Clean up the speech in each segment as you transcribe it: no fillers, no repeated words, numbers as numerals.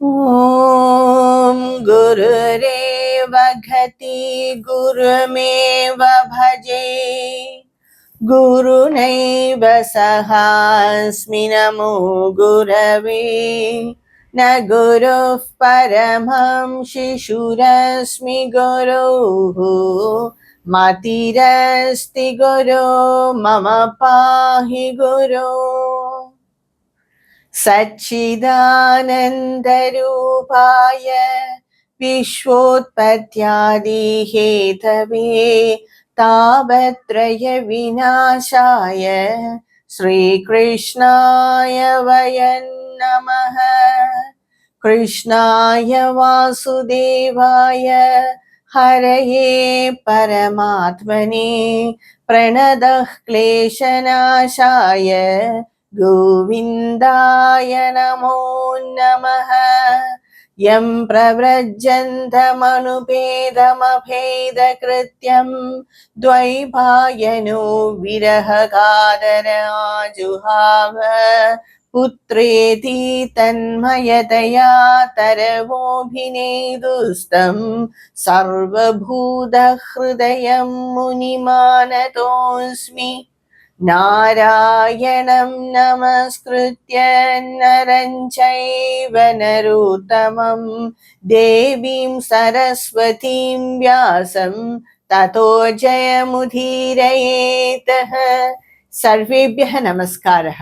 ॐ गुरुरेव घति गुरुमेव भजे गुरुनैव सहास्मि नमो गुरवे न गुरुः परमं शिशुरस्मि गुरुः मतिरस्ति गुरो मम पाहि गुरो सच्चिदानन्दरूपाय विश्वोत्पत्त्यादिहेतवे तापत्रयविनाशाय श्रीकृष्णाय वयं नमः। कृष्णाय वासुदेवाय हरये परमात्मने प्रणतः क्लेशनाशाय गोविन्दाय नमो नमः। यं प्रव्रजन्तमनुपेदमभेदकृत्यं द्वैपायनो विरहकातराजुहाव पुत्रेति तन्मयतया तरवोऽभिनेदुस्तं सर्वभूतहृदयं मुनिमानतोऽस्मि। नारायणं नमस्कृत्य नरं चैव नरोत्तमं देवीं सरस्वतीं व्यासं ततो जयमुदीरयेतः। सर्वेभ्यः नमस्कारः.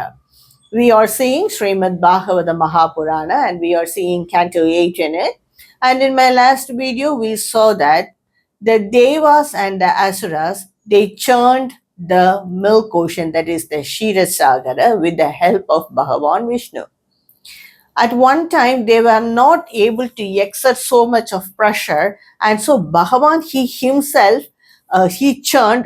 We are seeing Srimad Bhagavada Mahapurana and we are seeing Canto 8 in it. And in my last video, we saw that the Devas and the Asuras, they churned the milk ocean, that is the Kshirasagara, with the help of Bhagavan Vishnu. At one time, they were not able to exert so much of pressure, and so Bhagavan, he himself, he churned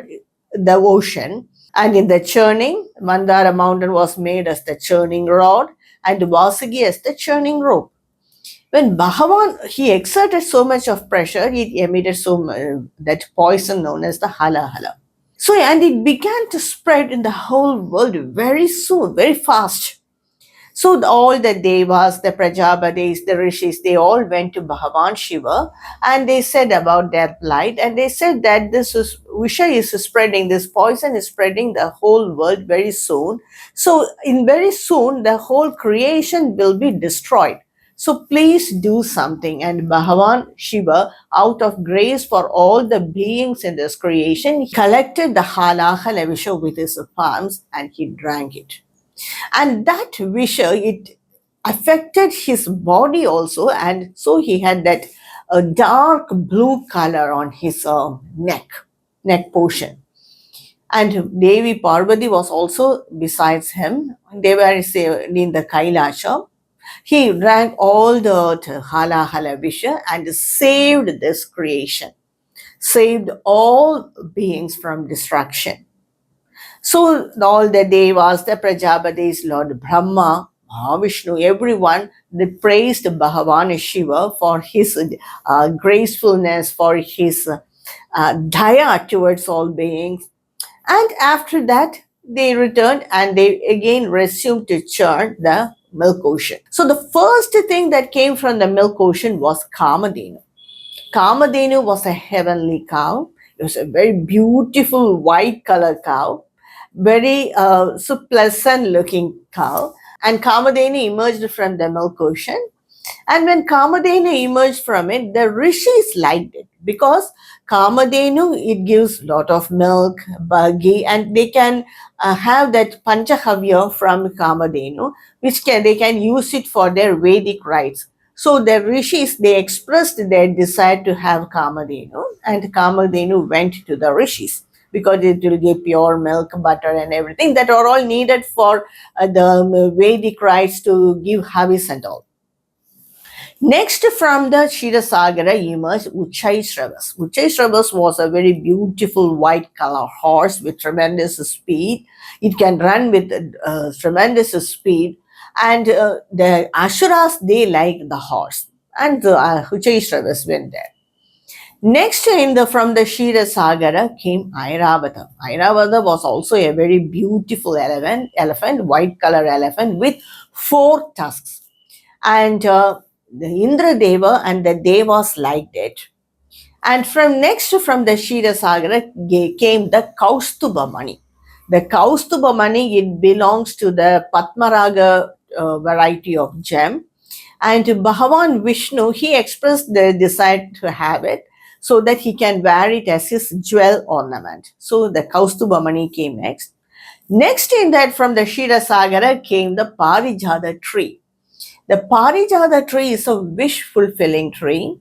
the ocean. And in the churning, Mandara mountain was made as the churning rod and Vasagi as the churning rope. When Bhagavan, he exerted so much of pressure, he emitted that poison known as the hala hala. So, and it began to spread in the whole world very soon, very fast. So all the devas, the Prajapatis, the rishis, they all went to Bhagavan Shiva and they said about their plight, and they said that this Visha is spreading, this poison is spreading the whole world very soon. So in very soon, the whole creation will be destroyed. So please do something. And Bhagavan Shiva, out of grace for all the beings in this creation, he collected the halahala Visha with his palms and he drank it. And that visha, it affected his body also, and so he had that dark blue color on his neck portion. And Devi Parvati was also besides him. They were in the Kailasha. He drank all the hala visha and saved this creation, saved all beings from destruction. So all the devas, the Prajapatis, Lord Brahma, Mahavishnu, everyone, they praised Bhagavan Shiva for his gracefulness, for his daya towards all beings. And after that, they returned and they again resumed to churn the milk ocean. So the first thing that came from the milk ocean was Kamadhenu. Kamadhenu was a heavenly cow. It was a very beautiful white color cow, very so pleasant looking cow. And Kamadhenu emerged from the milk ocean. And when Kamadhenu emerged from it, the rishis liked it because Kamadhenu, it gives lot of milk, ghee, and they can have that Panchahavya from Kamadhenu, which they can use it for their Vedic rites. So the rishis, they expressed their desire to have Kamadhenu, and Kamadhenu went to the rishis because it will give pure milk, butter and everything that are all needed for the Vedic rites to give havis and all. Next, from the Kshirasagara emerged Uchchaisravas. Uchchaisravas was a very beautiful white color horse with tremendous speed. It can run with tremendous speed. And the Asuras, they liked the horse. And the Uchchaisravas went there. Next, from the Kshirasagara came Airavata. Airavata was also a very beautiful elephant, white color elephant with 4 tusks. And the Indra Deva and the Devas liked it. And from the Kshetrasagara came the Kaustuba money. The Kaustuba money, it belongs to the Padmaraga variety of gem. And Bhagavan Vishnu, he expressed the desire to have it so that he can wear it as his jewel ornament. So the Kaustuba money came next. Next in that, from the Kshetrasagara came the Parijata tree. The Parijata tree is a wish-fulfilling tree,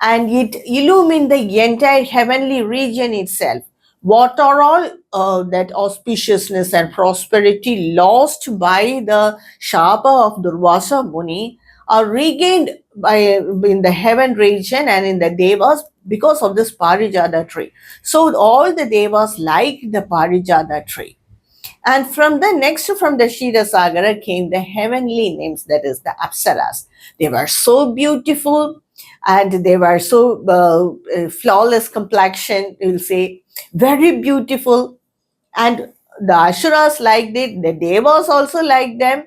and it illumined the entire heavenly region itself. What are all that auspiciousness and prosperity lost by the Shapa of Durvasa Muni are regained by in the heaven region and in the Devas because of this Parijata tree. So all the Devas liked the Parijata tree. And from the Kshetrasagara came the heavenly nymphs, that is the Apsaras. They were so beautiful and they were so flawless complexion, you'll say, very beautiful. And the Asuras liked it, the Devas also liked them,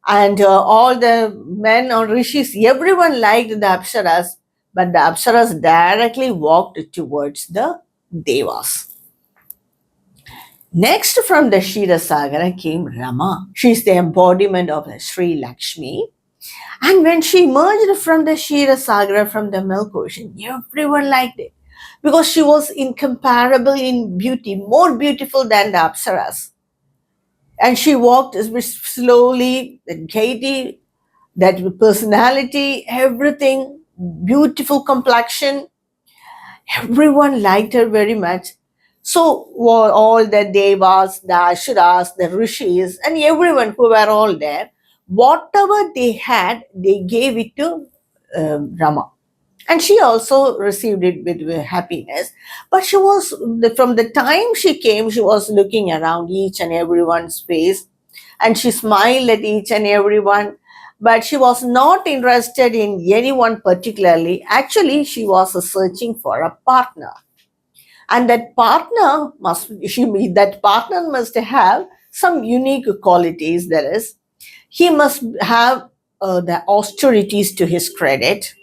and all the men or rishis, everyone liked the Apsaras, but the Apsaras directly walked towards the Devas. Next from the Kshetrasagara came Rama. She is the embodiment of Sri Lakshmi. And when she emerged from the Kshetrasagara, from the milk ocean, everyone liked it because she was incomparable in beauty, more beautiful than the Apsaras. And she walked slowly, that gaiety, that personality, everything, beautiful complexion. Everyone liked her very much. So all the devas, the asuras, the rishis, and everyone who were all there, whatever they had, they gave it to Rama. And she also received it with happiness. But she was, from the time she came, she was looking around each and everyone's face, and she smiled at each and everyone. But she was not interested in anyone particularly. Actually, she was searching for a partner. And that partner must have some unique qualities. There is, he must have the austerities to his credit,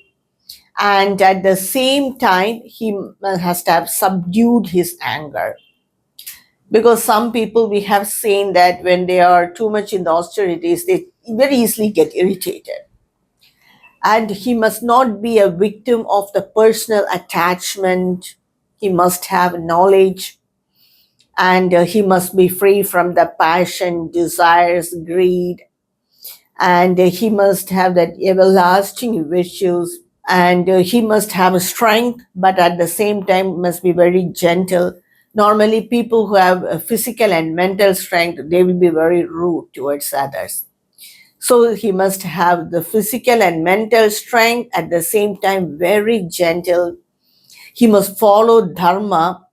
and at the same time he has to have subdued his anger, because some people, we have seen that when they are too much in the austerities, they very easily get irritated. And he must not be a victim of the personal attachment. He must have knowledge, and he must be free from the passion, desires, greed, and he must have that everlasting virtues, and he must have a strength, but at the same time must be very gentle. Normally people who have a physical and mental strength, they will be very rude towards others. So he must have the physical and mental strength, at the same time very gentle. He must follow dharma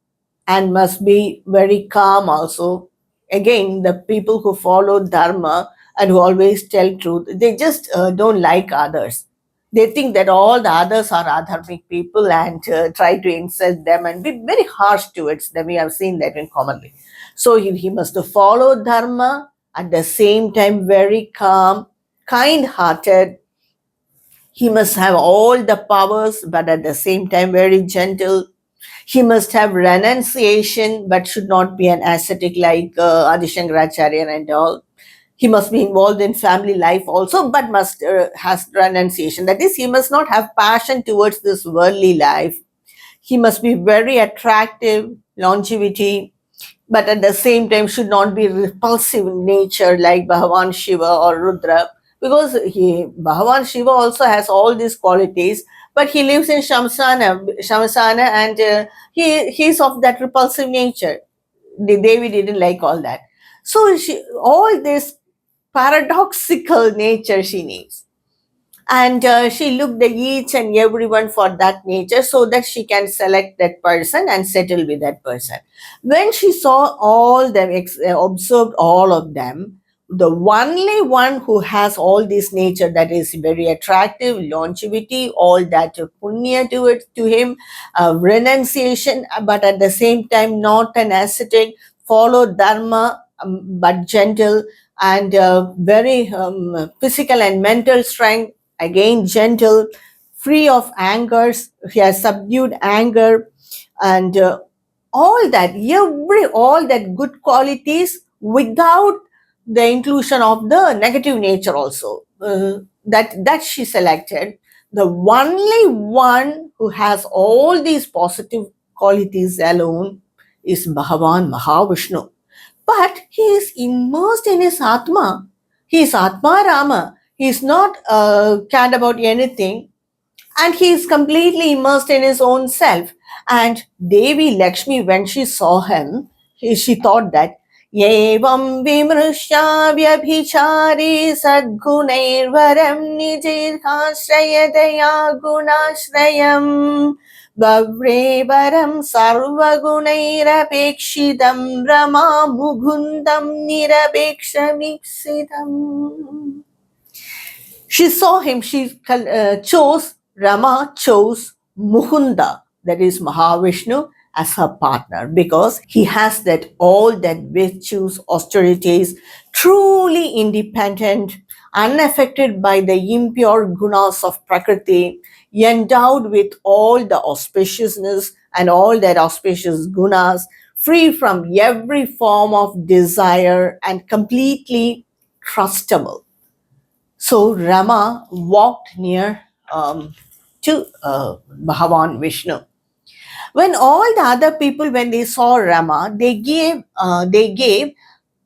and must be very calm also. Again, the people who follow dharma and who always tell truth, they just don't like others. They think that all the others are adharmic people and try to insult them and be very harsh towards them. We have seen that in commonly. So he must follow dharma, at the same time very calm, kind-hearted. He must have all the powers, but at the same time very gentle. He must have renunciation, but should not be an ascetic like Adi Shankaracharya and all. He must be involved in family life also, but must has renunciation. That is, he must not have passion towards this worldly life. He must be very attractive, longevity, but at the same time should not be repulsive in nature like Bhagavan Shiva or Rudra, because Bhagavan Shiva also has all these qualities, but he lives in Shamsana, and he's of that repulsive nature. The Devi didn't like all that. So all this paradoxical nature she needs. And she looked at each and everyone for that nature so that she can select that person and settle with that person. When she saw all them, observed all of them, the only one who has all this nature, that is very attractive, longevity, all that punya to him, renunciation, but at the same time not an ascetic, follow dharma, but gentle, and very physical and mental strength, again gentle, free of angers. He has subdued anger, and all that good qualities without the inclusion of the negative nature also. That she selected. The only one who has all these positive qualities alone is Bhagavan Mahavishnu. But he is immersed in his Atma. He is Atma Rama. He is not cared about anything, and he is completely immersed in his own self. And Devi Lakshmi, when she saw him, she thought that Yevam vimrishya vyabhichari sadgunairvaram nijirhashrayadaya gunashrayam Vavrevaram sarvagunairapekshidam rama mugundam nirapekshamiksitam. She saw him, she chose, Rama chose Muhunda, that is Mahavishnu, as her partner because he has that all that virtues, austerities, truly independent, unaffected by the impure gunas of Prakriti, endowed with all the auspiciousness and all that auspicious gunas, free from every form of desire and completely trustable. So Rama walked near to Bhagavan Vishnu. When all the other people, when they saw Rama, they gave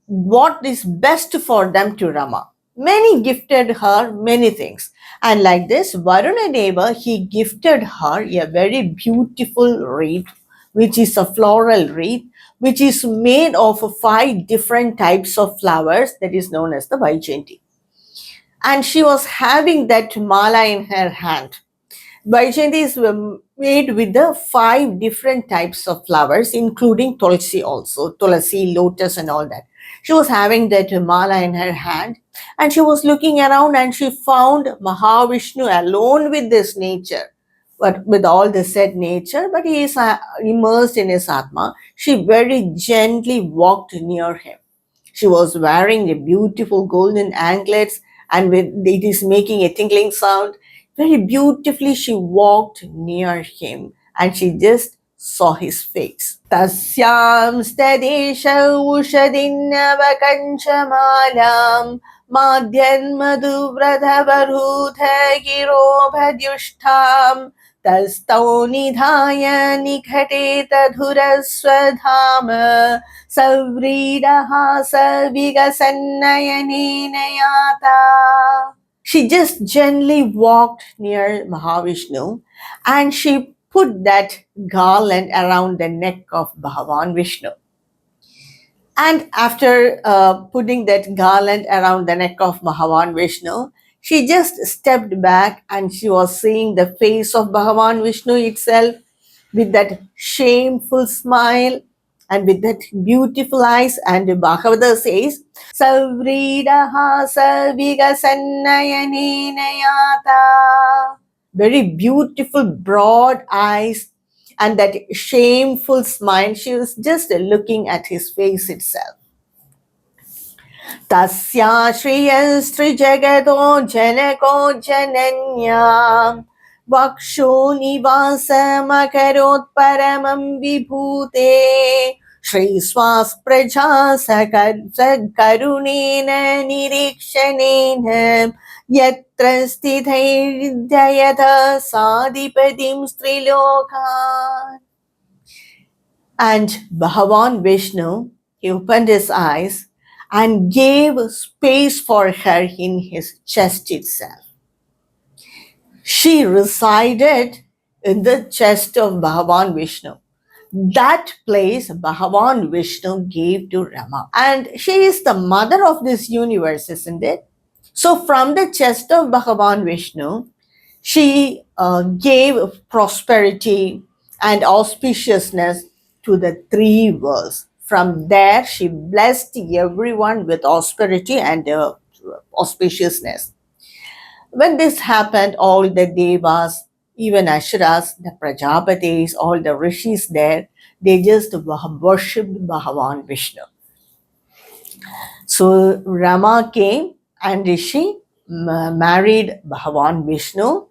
what is best for them to Rama. Many gifted her many things. And like this, Varuna Deva, he gifted her a very beautiful wreath, which is a floral wreath, which is made of 5 different types of flowers, that is known as the Vaijayanti. And she was having that mala in her hand. Vaijayanti is made with the 5 different types of flowers, including tulsi also, tulsi, lotus and all that. She was having that mala in her hand, and she was looking around and she found Mahavishnu alone with this nature, but with all the said nature, but he is immersed in his Atma. She very gently walked near him. She was wearing the beautiful golden anklets, and it is making a tinkling sound. Very beautifully, she walked near him and she just saw his face. Tasyam stadesha ushadinnavakanchamalam madhyan madhuvradhavarudha girobhadyushtam tastau nidhaya nikhate tadhuraswadhama Savridaha savigasannayanenayata. She just gently walked near Mahavishnu and she put that garland around the neck of Bhagavan Vishnu. And after putting that garland around the neck of Bhagavan Vishnu, she just stepped back and she was seeing the face of Bhagavan Vishnu itself with that shameful smile and with that beautiful eyes. And Bhagavada says, Savridaha savigasannayanenayata. Very beautiful broad eyes and that shameful smile. She was just looking at his face itself. Tasya Shriyastrijagado Janako Jananya Vaksho Nivasamakarot Paramam Vibhute Shri Swas Praja Karunena Nirikshanena Yatra Sthithairdayata Sadipadim Strilokan. And Bhagavan Vishnu, he opened his eyes and gave space for her in his chest itself. She resided in the chest of Bhagavan Vishnu. That place Bhagavan Vishnu gave to Rama. And she is the mother of this universe, isn't it? So from the chest of Bhagavan Vishnu, she gave prosperity and auspiciousness to the 3 worlds. From there, she blessed everyone with prosperity and auspiciousness. When this happened, all the devas, even Ashuras, the Prajapatis, all the rishis there, they just worshipped Bhagavan Vishnu. So Rama came and she married Bhagavan Vishnu,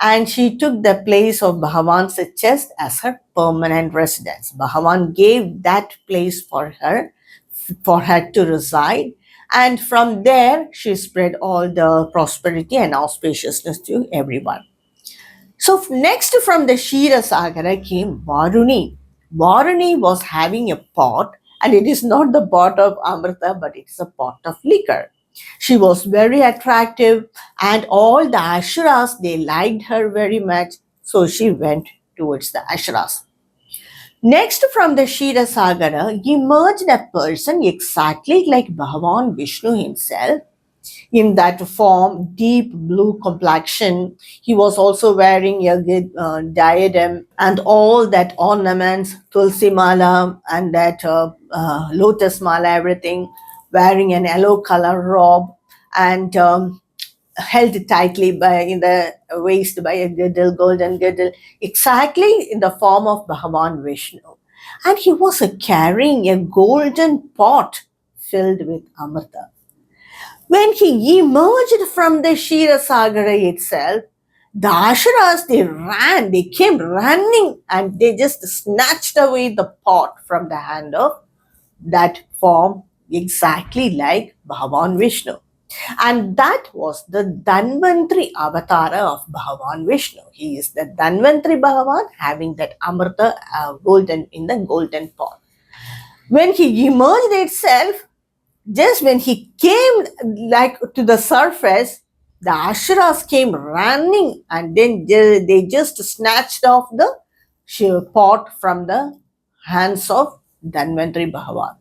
and she took the place of Bhagavan's chest as her permanent residence. Bhagavan gave that place for her to reside, and from there she spread all the prosperity and auspiciousness to everyone. So next from the Shira Sagara came Varuni. Varuni was having a pot, and it is not the pot of Amrita, but it is a pot of liquor. She was very attractive, and all the Ashuras, they liked her very much, so she went towards the Ashuras. Next from the Shira Sagara emerged a person exactly like Bhagavan Vishnu himself, in that form, deep blue complexion. He was also wearing a diadem and all that ornaments, tulsi mala and that lotus mala, everything, wearing an yellow color robe and held tightly by in the waist by a girdle, golden girdle, exactly in the form of Bhagavan Vishnu. And he was carrying a golden pot filled with amrita. When he emerged from the Shira Sagara itself, the Ashuras, they came running and they just snatched away the pot from the hand of that form exactly like Bhagavan Vishnu. And that was the Dhanvantri avatara of Bhagavan Vishnu. He is the Dhanvantri Bhagavan having that Amrita golden in the golden pot. When he emerged itself, just when he came like to the surface, the Ashuras came running and then they just snatched off the pot from the hands of Dhanvantri Bhagavan.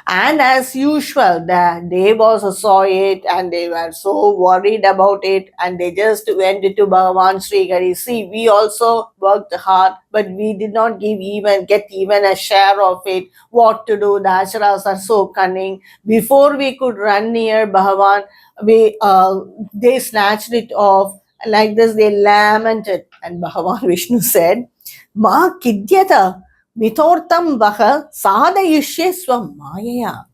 And as usual, the Devas saw it and they were so worried about it and they just went to Bhagavan Sri Hari. See, we also worked hard, but we did not get even a share of it. What to do? The Ashuras are so cunning. Before we could run near Bhagavan, they snatched it off. Like this, they lamented. And Bhagavan Vishnu said, Ma kidyata mitortam vaha sadayishye swam mayaya.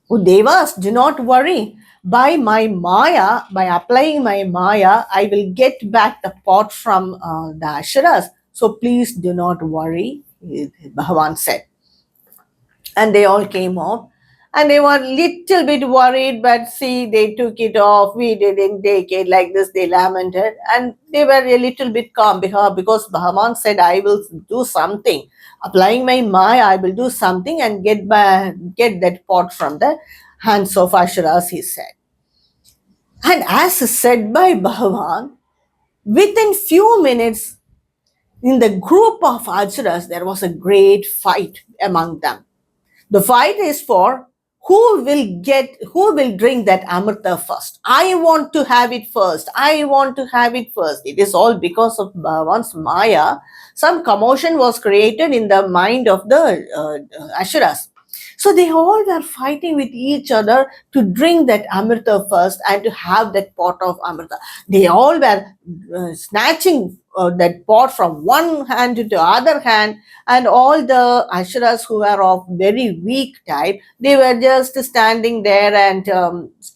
Oh, Devas, do not worry. By my Maya, by applying my Maya, I will get back the pot from the Ashuras. So please do not worry, Bhagavan said. And they all came off. And they were little bit worried, but see, they took it off. We didn't take it like this. They lamented. And they were a little bit calm because Bhagavan said, I will do something. Applying my Maya, I will do something and get that pot from the hands of Ashuras, he said. And as said by Bhagavan, within few minutes, in the group of Ashuras, there was a great fight among them. The fight is for who will drink that Amrita first. I want to have it first. I want to have it first. It is all because of Bhagavan's Maya. Some commotion was created in the mind of the Ashuras. So they all were fighting with each other to drink that Amrita first and to have that pot of Amrita. They all were snatching that pot from one hand to the other hand, and all the Ashuras who were of very weak type, they were just standing there and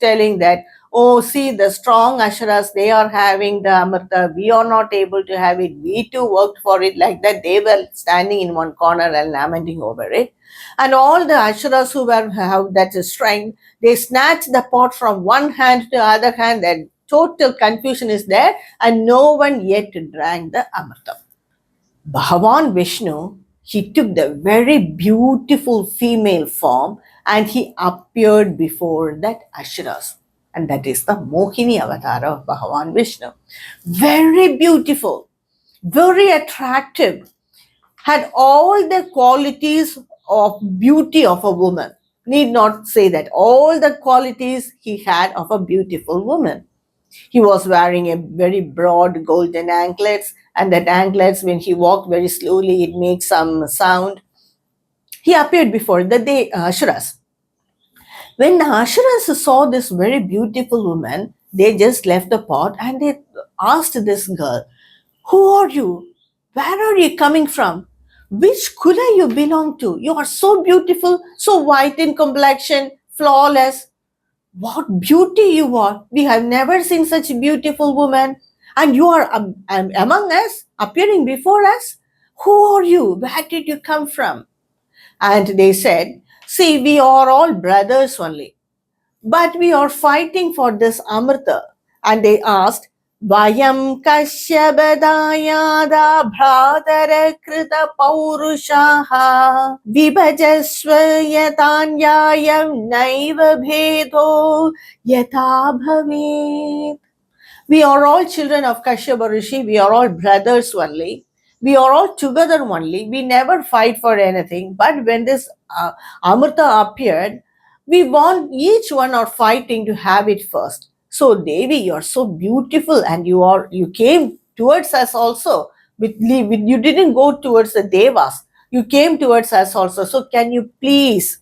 telling that, oh, see, the strong Ashuras, they are having the Amrita, we are not able to have it, we too worked for it, like that. They were standing in one corner and lamenting over it. And all the Ashuras who have that strength, they snatch the pot from one hand to the other hand, and total confusion is there, and no one yet drank the Amrita. Bhagavan Vishnu, he took the very beautiful female form and he appeared before that Ashuras. And that is the Mohini avatar of Bhagavan Vishnu. Very beautiful, very attractive, had all the qualities of beauty of a woman. Need not say that. All the qualities he had of a beautiful woman. He was wearing a very broad golden anklets, and that anklets, when he walked very slowly, it makes some sound. He appeared before the Ashuras. When the Ashuras saw this very beautiful woman, they just left the pot and they asked this girl, who are you? Where are you coming from? Which Kula you belong to? You are so beautiful, so white in complexion, flawless. What beauty you are! We have never seen such a beautiful woman. And you are among us, appearing before us. Who are you? Where did you come from? And they said, see, we are all brothers only. But we are fighting for this Amrita. And they asked, Vayam Kashyabadayada Bhradara Krita Paurushaha Vibhajasva Yatanyayam Naiva Bhedo Yata Bhavet. We are all children of Kashyapa Rishi. We are all brothers only. We are all together only. We never fight for anything. But when this Amrita appeared, we want each one are fighting to have it first. So Devi, you are so beautiful, and you came towards us also. You didn't go towards the Devas. You came towards us also. So can you please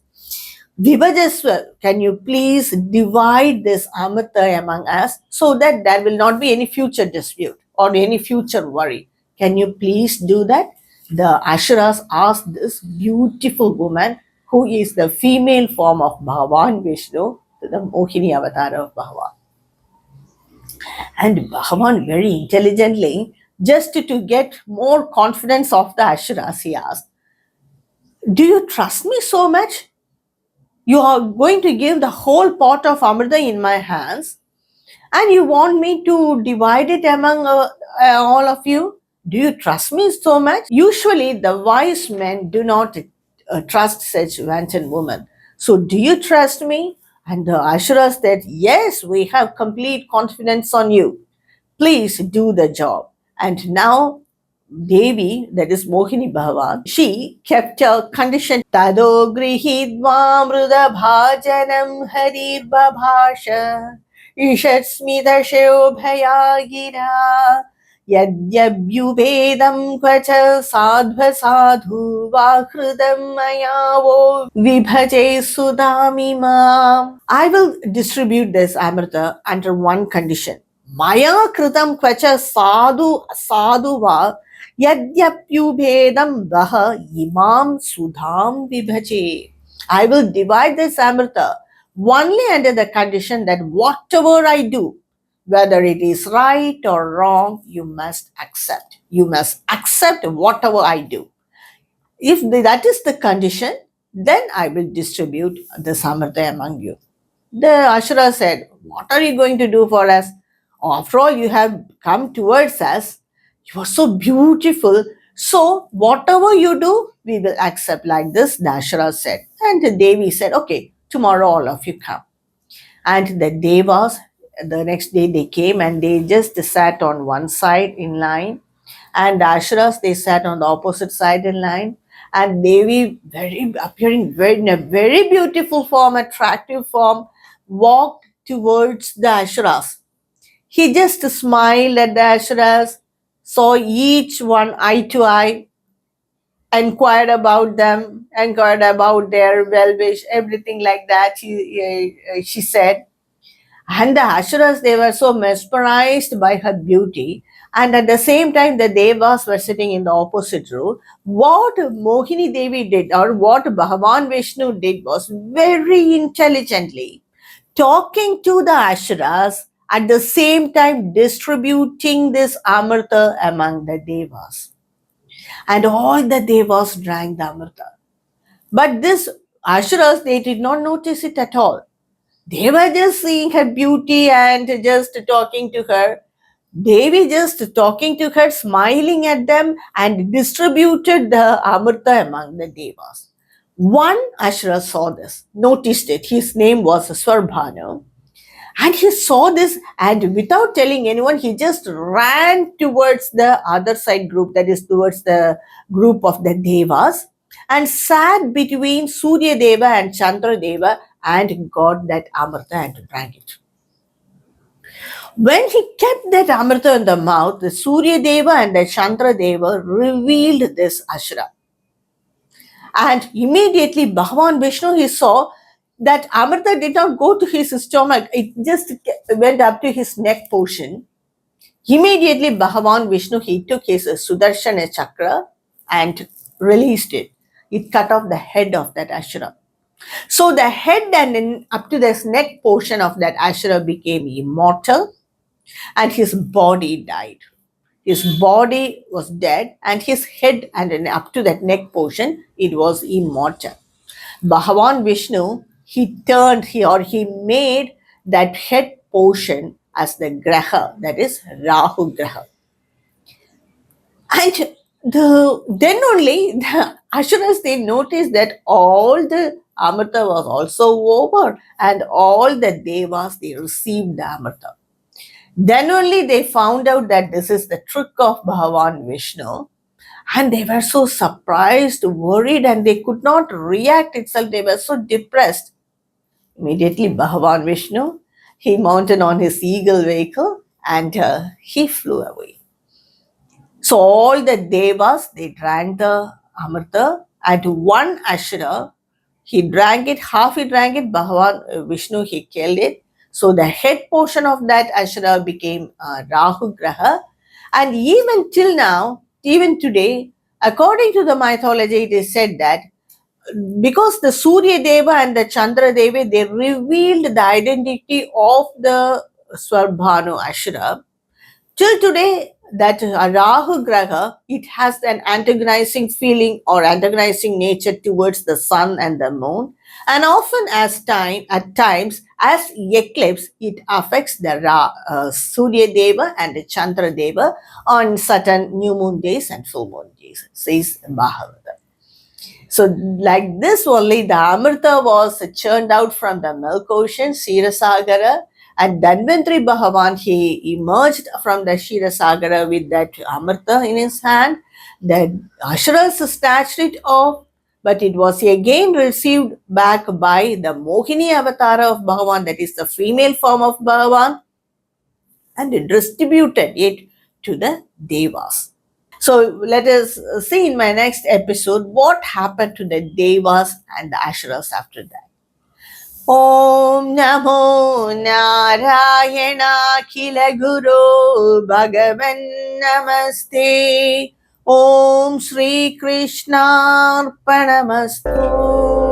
Vibhajaswa, can you please divide this Amrita among us so that there will not be any future dispute or any future worry? Can you please do that? The Ashuras asked this beautiful woman, who is the female form of Bhagavan Vishnu, the Mohini avatar of Bhagavan. And Bhagavan very intelligently, just to get more confidence of the Ashuras, he asked, do you trust me so much? You are going to give the whole pot of Amrita in my hands, and you want me to divide it among all of you? Do you trust me so much? Usually, the wise men do not trust such wanton women. So, do you trust me? And the Ashuras said, yes, we have complete confidence on you. Please do the job. And now Devi, that is Mohini Bhavan, she kept a condition. Tado grihidva mruda bhajanam harir babhasha ishat smita shobhaya gira yadyabhyuvedam kvacha sadhva sadhu vakrudam mayavo vibhaje sudamima. I will distribute this Amrita under one condition. Maya kritam kvacha sadhu va Yadyapyubhedam vaha imam sudham vibhaje. I will divide this Amrita only under the condition that whatever I do, whether it is right or wrong, you must accept. You must accept whatever I do. If that is the condition, then I will distribute this Amrita among you. The Ashura said, what are you going to do for us? After all, you have come towards us. You are so beautiful. So, whatever you do, we will accept, like this, the Ashura said. And the Devi said, okay, tomorrow all of you come. And the Devas, the next day they came and they just sat on one side in line. And the Ashuras, they sat on the opposite side in line. And Devi, appearing in a very beautiful form, attractive form, walked towards the Ashuras. He just smiled at the Ashuras, saw each one eye to eye, inquired about them, inquired about their well-wish, everything like that, she said. And the Ashuras, they were so mesmerized by her beauty. And at the same time, the Devas were sitting in the opposite row. What Mohini Devi did, or what Bhagavan Vishnu did, was very intelligently talking to the Ashuras, at the same time distributing this Amrita among the Devas. And all the Devas drank the Amrita. But this Ashuras, they did not notice it at all. They were just seeing her beauty and just talking to her. Devi just talking to her, smiling at them, and distributed the Amrita among the Devas. One Ashura saw this, noticed it. His name was Swarbhanu. And he saw this, and without telling anyone, he just ran towards the other side group, that is towards the group of the Devas, and sat between Surya Deva and Chandra Deva and got that Amrita and drank it. When he kept that Amrita in the mouth, the Surya Deva and the Chandra Deva revealed this Ashura. And immediately Bhagavan Vishnu, he saw that Amrita did not go to his stomach, it just went up to his neck portion. Immediately Bhagavan Vishnu, he took his Sudarshana chakra and released it. It cut off the head of that Ashura. So the head and up to this neck portion of that Ashura became immortal, and his body died. His body was dead, and his head and up to that neck portion, it was immortal. Bhagavan Vishnu, he made that head portion as the graha, that is Rahu Graha. And then only the Ashuras, they noticed that all the Amrita was also over, and all the Devas, they received the Amrita. Then only they found out that this is the trick of Bhagavan Vishnu, and they were so surprised, worried, and they could not react itself. They were so depressed. Immediately, Bhagavan Vishnu, he mounted on his eagle vehicle, and he flew away. So all the devas, they drank the Amrita, and one Ashura, he drank it, half he drank it, Bhagavan Vishnu, he killed it. So the head portion of that Ashura became Rahu Graha. And even till now, even today, according to the mythology, it is said that because the Surya Deva and the Chandra Deva, they revealed the identity of the Swarbhanu Ashura. Till today, that Rahu Graha, it has an antagonizing feeling or antagonizing nature towards the sun and the moon. And often at times, as eclipse, it affects the Surya Deva and the Chandra Deva on certain new moon days and full moon days, says Bhagavada. So, like this only, the Amrita was churned out from the milk ocean, Ksirasagara, and Dhanvantri Bhagavan, he emerged from the Ksirasagara with that Amrita in his hand. The Ashuras snatched it off, but it was again received back by the Mohini avatar of Bhagavan, that is the female form of Bhagavan, and it distributed it to the Devas. So let us see in my next episode what happened to the Devas and the Ashuras after that. Om Namo Narayana Khila Guru Bhagavan Namaste. Om Sri Krishna Arpanamastu.